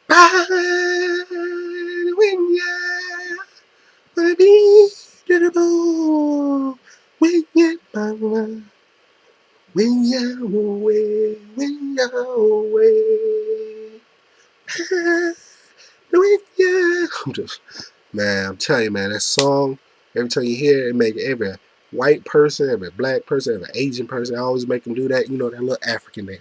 By the wind, yeah, wanna be to the bone. When you're away, when you're away. When you're, I'm just, man, I'm telling you, man, that song, every time you hear it, it make every white person, every black person, every Asian person, I always make them do that, you know, that little African thing.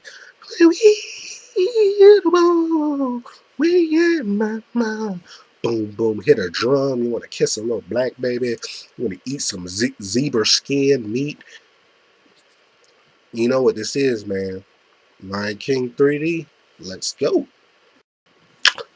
We in my mouth. Boom, boom, hit a drum. You want to kiss a little black baby. You want to eat some zebra skin meat. You know what this is, man. Lion King 3D. Let's go.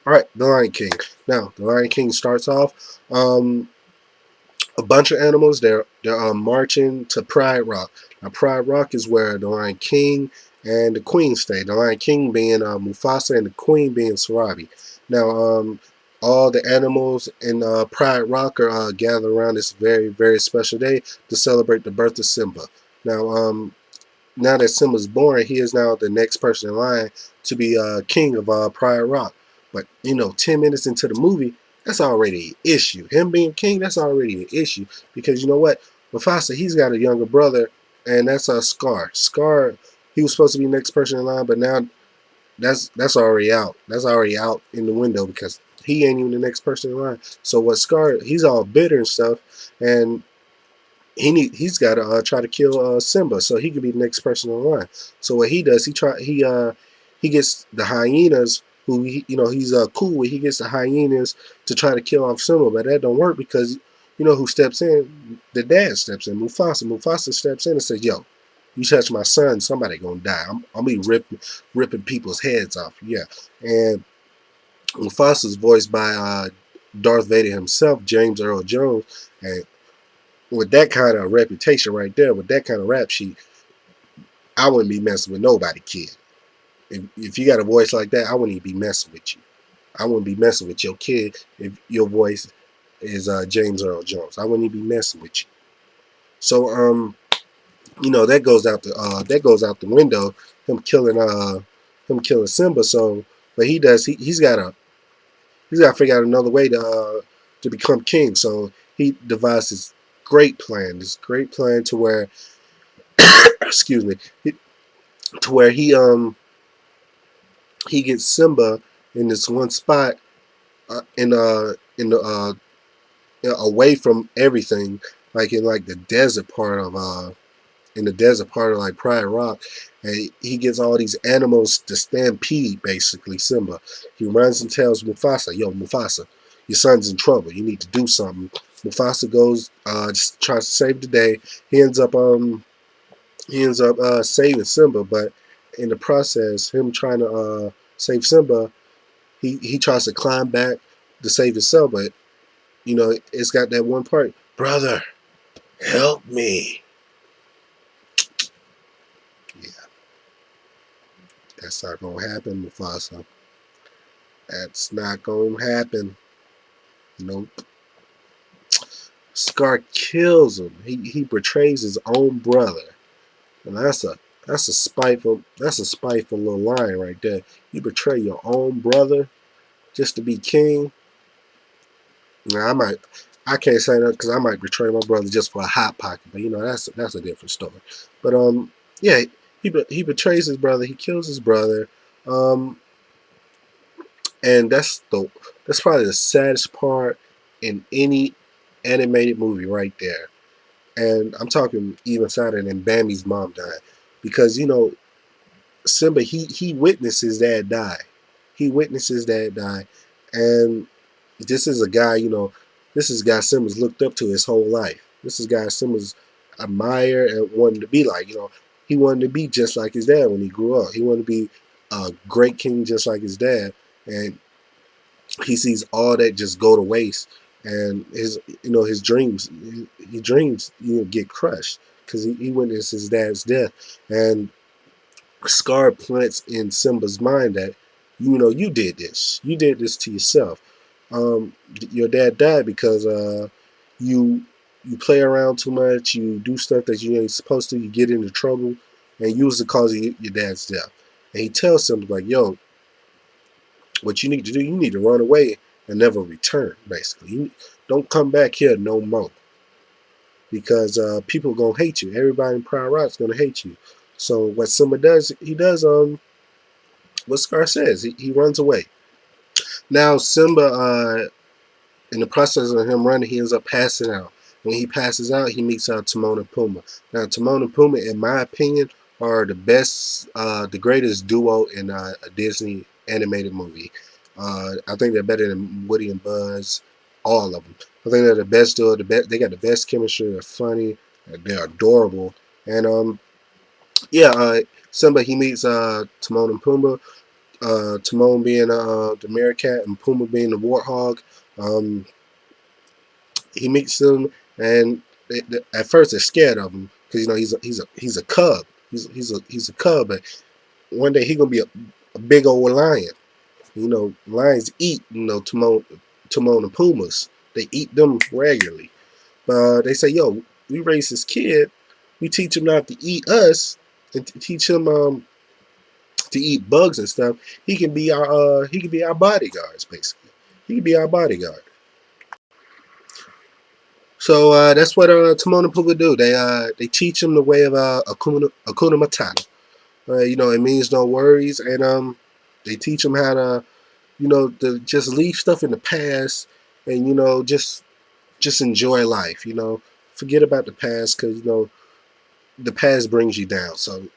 All right, The Lion King. Now, The Lion King starts off. A bunch of animals. They're marching to Pride Rock. Now, Pride Rock is where the Lion King and the Queen stay. The Lion King being Mufasa and the Queen being Sarabi. Now, all the animals in Pride Rock are gathered around this very, very special day to celebrate the birth of Simba. Now, now that Simba's born, he is now the next person in line to be king of Pride Rock. But you know, 10 minutes into the movie, that's already an issue. Him being king, that's already an issue because you know what, Mufasa, he's got a younger brother, and that's Scar. Scar, he was supposed to be the next person in line, but now that's already out. That's already out in the window because he ain't even the next person in line. So what Scar, he's all bitter and stuff, and he's got to try to kill Simba so he could be the next person in line. So what he does, he gets the hyenas who you know he's cool with. He gets the hyenas to try to kill off Simba, but that don't work because you know who steps in? The dad steps in, Mufasa. Mufasa steps in and says, "Yo, you touch my son, somebody gonna die. I'm be ripping people's heads off." Yeah, and Mufasa's voiced by Darth Vader himself, James Earl Jones, and with that kind of reputation right there, with that kind of rap sheet, I wouldn't be messing with nobody, kid. If you got a voice like that, I wouldn't even be messing with you. I wouldn't be messing with your kid if your voice is James Earl Jones. I wouldn't even be messing with you. So you know that goes out the window. Him killing Simba. So what he does, he's got to figure out another way to become king. So he devises this great plan to where excuse me, to where he gets Simba in this one spot in the away from everything, like in like the desert part of in the desert part of like Pride Rock, and he gets all these animals to stampede basically Simba. He runs and tells Mufasa, "Yo, Mufasa, your son's in trouble. You need to do something." Mufasa goes, just tries to save the day. He ends up saving Simba, but in the process, him trying to save Simba, he tries to climb back to save himself, but you know it's got that one part, brother, help me. Yeah, that's not gonna happen, Mufasa. That's not gonna happen. Nope. Scar kills him. He betrays his own brother, and that's a spiteful little line right there. You betray your own brother just to be king. Now I can't say that because I might betray my brother just for a hot pocket, but you know that's a different story. But yeah, he betrays his brother, he kills his brother, um, and that's probably the saddest part in any animated movie right there. And I'm talking even sadder than Bambi's mom died, because you know Simba he witnessed his dad die, he witnessed his dad die, and this is a guy, you know, this is a guy Simba's looked up to his whole life. This is a guy Simba's admired and wanted to be like. You know, he wanted to be just like his dad when he grew up. He wanted to be a great king just like his dad, and he sees all that just go to waste, and his dreams, he dreams get crushed because he witnessed his dad's death, and Scar plants in Simba's mind that you did this to yourself. Your dad died because you you play around too much, you do stuff that you ain't supposed to, you get into trouble, and you was the cause of your dad's death. And he tells Simba like, "Yo, What you need to do, you need to run away and never return. Basically, you don't come back here no more because people gonna hate you. Everybody in Pride Rock's gonna hate you. So what Simba does, he does what Scar says. He runs away. Now Simba, in the process of him running, he ends up passing out. When he passes out, he meets Timon and Pumbaa. Now Timon and Pumbaa, in my opinion, are the best, the greatest duo in a Disney animated movie. I think they're better than Woody and Buzz, all of them. I think they're the best duo. They got the best chemistry. They're funny. They're adorable. And yeah, Simba he meets Timon and Pumbaa. Timon being the meerkat and Pumbaa being the warthog. Um, he meets them, and at first they're scared of him because he's a cub. He's a cub, but one day he's gonna be a big old lion. Lions eat Timon and Pumas. They eat them regularly. But they say, yo, we raise this kid. We teach him not to eat us, and teach him to eat bugs and stuff. He can be our bodyguards basically. He can be our bodyguard. So that's what Timon and Pumbaa do. They teach him the way of Akuna Matata. It means no worries, and they teach him how to just leave stuff in the past, and just enjoy life. Forget about the past because the past brings you down. So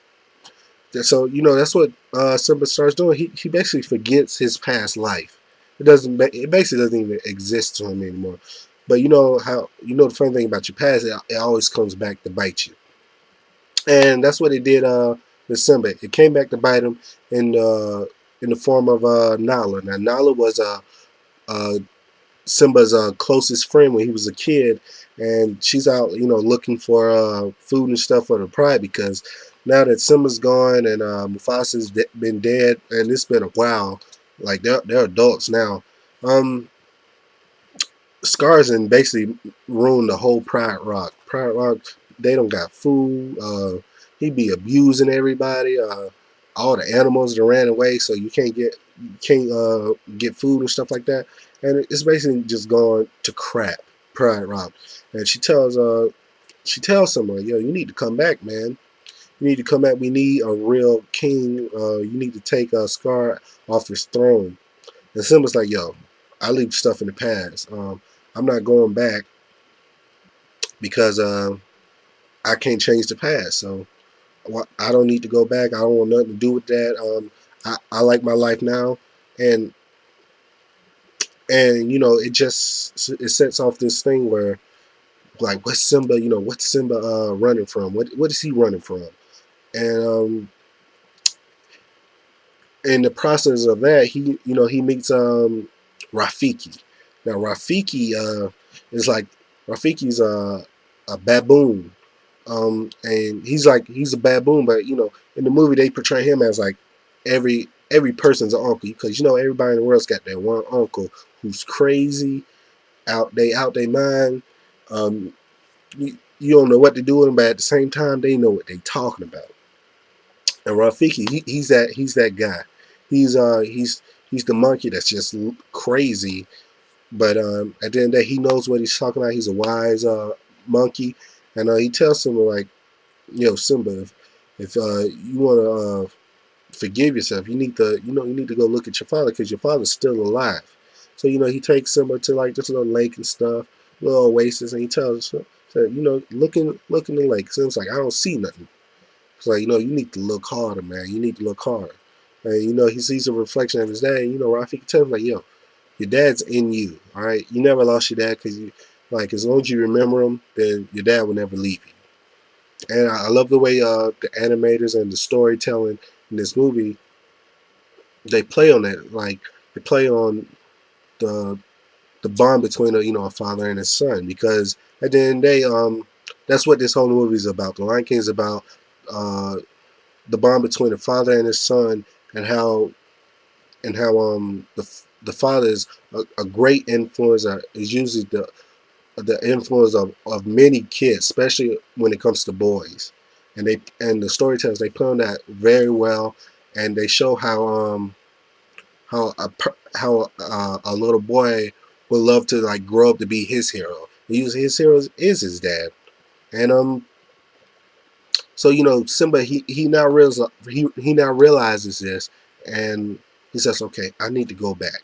that's what Simba starts doing. He basically forgets his past life. It basically doesn't even exist to him anymore. But the funny thing about your past, it always comes back to bite you. And that's what it did with Simba. It came back to bite him in the form of Nala. Now Nala was uh, Simba's closest friend when he was a kid, and she's out, looking for food and stuff for the pride because now that Simba's gone and Mufasa's been dead, and it's been a while, like they're adults now. Um, Scars and basically ruined the whole Pride Rock. Pride Rock, they don't got food. He be abusing everybody. All the animals that ran away, so you can't get food and stuff like that. And it's basically just going to crap. Pride Rock, and she tells someone, yo, you need to come back, man. You need to come back. We need a real king. You need to take Scar off his throne. And Simba's like, yo, I leave stuff in the past. I'm not going back because I can't change the past. So I don't need to go back. I don't want nothing to do with that. I like my life now, and it sets off this thing where like what's Simba running from? What is he running from? And in the process of that, he meets Rafiki. Now is like Rafiki's a baboon, and he's a baboon, but in the movie they portray him as like every person's an uncle because everybody in the world's got that one uncle who's crazy, out they mind. You don't know what to do with them, but at the same time they know what they talking about. And Rafiki, he's that guy. He's the monkey that's just crazy, but at the end of the day, he knows what he's talking about. He's a wise monkey, and he tells Simba like, Simba, if you want to forgive yourself, you need to go look at your father because your father's still alive. So he takes Simba to like this little lake and stuff, little oasis, and he tells him, look in the lake. Simba's like, I don't see nothing. It's like, you need to look harder, man. You need to look harder. And, he sees a reflection of his dad. And, Rafiki tells him, like, yo, your dad's in you, all right? You never lost your dad because, as long as you remember him, then your dad will never leave you. And I love the way the animators and the storytelling in this movie, they play on that. Like, they play on the bond between a father and his son. Because at the end of the day, that's what this whole movie is about. The Lion King is about uh, the bond between the father and his son, and how the father is a great influence. Is usually the influence of many kids, especially when it comes to boys. And the storytellers, they play on that very well, and they show a little boy would love to like grow up to be his hero. His hero is his dad, and so Simba he now realizes this, and he says, okay, I need to go back.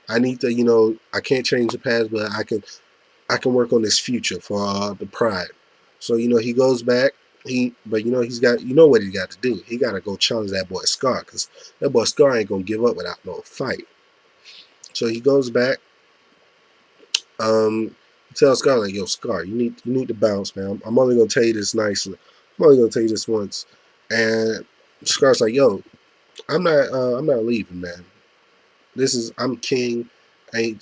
I need to I can't change the past, but I can work on this future for the pride. So he goes back. He's got what he got to do. He got to go challenge that boy Scar, because that boy Scar ain't gonna give up without no fight. So he goes back. He tells Scar like, "Yo, Scar, you need to bounce, man. I'm only gonna tell you this nicely. I'm only gonna tell you this once." And Scar's like, "Yo, I'm not leaving, man. I'm king." And he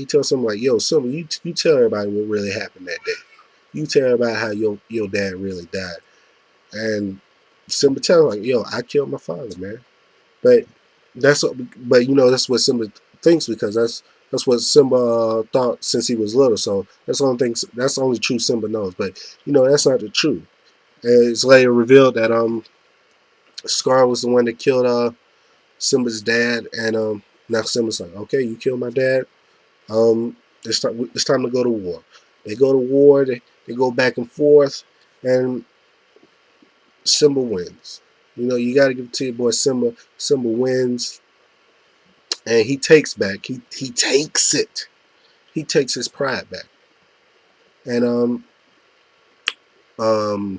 tells him like, "Yo, Silver, you tell everybody what really happened that day. You tell everybody how your dad really died." And Simba tells him like, "Yo, I killed my father, man." But that's what Simba thinks, because that's what Simba thought since he was little. So that's the only truth Simba knows. But that's not the truth. And it's later revealed that Scar was the one that killed Simba's dad, and now Simba's like, okay, you killed my dad. It's time to go to war. They go to war. They go back and forth, and Simba wins. You got to give it to your boy Simba. Simba wins, and he takes back. He takes it. He takes his pride back. And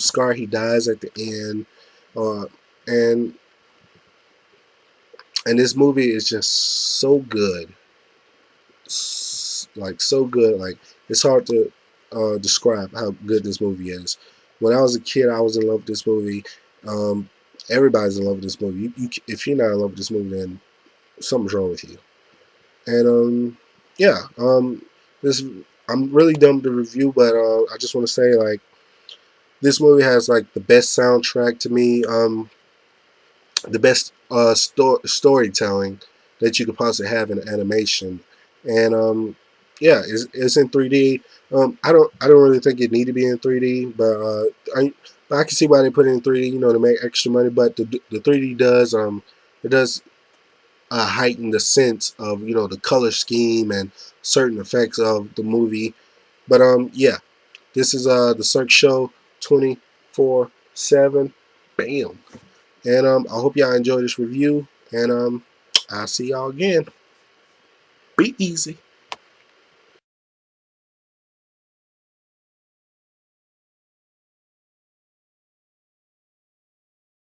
Scar, he dies at the end. And this movie is just so good, like so good. Like, it's hard to describe how good this movie is. When I was a kid, I was in love with this movie. Um, Everybody's in love with this movie. If you're not in love with this movie, then something's wrong with you. And yeah, this I'm really done with the review, but I just want to say, like, this movie has like the best soundtrack to me, the best storytelling that you could possibly have in animation, and yeah, it's in 3D. I don't really think it need to be in 3D, but I can see why they put it in 3D, to make extra money. But the 3D does it does heighten the sense of the color scheme and certain effects of the movie. But yeah, this is the Cirque Show 24/7. Bam. And I hope y'all enjoy this review. And I'll see y'all again. Be easy.